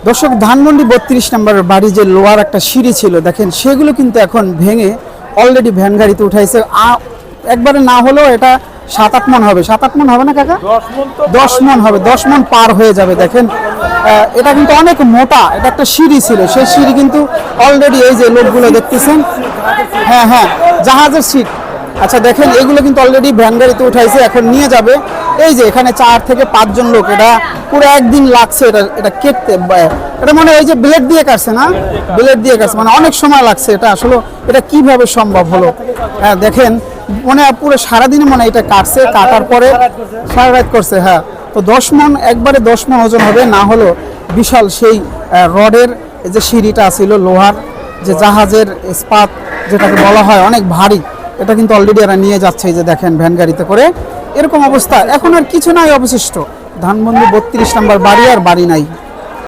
দর্শক, ধানমন্ডি 32 নম্বরের বাড়ি যে লোহার একটা সিঁড়ি ছিল দেখেন, সেগুলো কিন্তু এখন ভেঙে অলরেডি ভ্যান গাড়িতে উঠাইছে। একবারে না হলেও এটা 7-8 মন হবে। 7-8 মন হবে না কাকা? 10 মন হবে। 10 মন পার হয়ে যাবে। দেখেন এটা কিন্তু অনেক মোটা। এটা একটা সিঁড়ি ছিল, সেই সিঁড়ি কিন্তু অলরেডি এই যে লোকগুলো দেখতেছেন, হ্যাঁ হ্যাঁ, জাহাজের সিট। আচ্ছা দেখেন, এগুলো কিন্তু অলরেডি ভ্যান গাড়িতে উঠাইছে, এখন নিয়ে যাবে। এই যে এখানে 4 থেকে 5 জন লোক, এটা পুরো একদিন লাগছে এটা কেটতে। এটা মানে ওই যে ব্লেড দিয়ে কাটছে না, ব্লেড দিয়ে কাটছে, মানে অনেক সময় লাগছে। এটা আসলে এটা কিভাবে সম্ভব হলো? হ্যাঁ দেখেন, মানে পুরো সারাদিনে মানে এটা কাটছে, কাটার পরে সারা রাত করছে। হ্যাঁ, তো 10 মন, একবারে 10 মন ওজন হবে। না হলো বিশাল সেই রডের যে সিঁড়িটা ছিল, লোহার যে জাহাজের ইস্পাত যেটাকে বলা হয়, অনেক ভারী। এটা কিন্তু অলরেডি এরা নিয়ে যাচ্ছে, এই যে দেখেন ভ্যান গাড়িতে করে। এরকম অবস্থা, এখন আর কিছু নাই অবশিষ্ট। ধানমন্ডি 32 নম্বর বাড়ি আর বাড়ি নাই।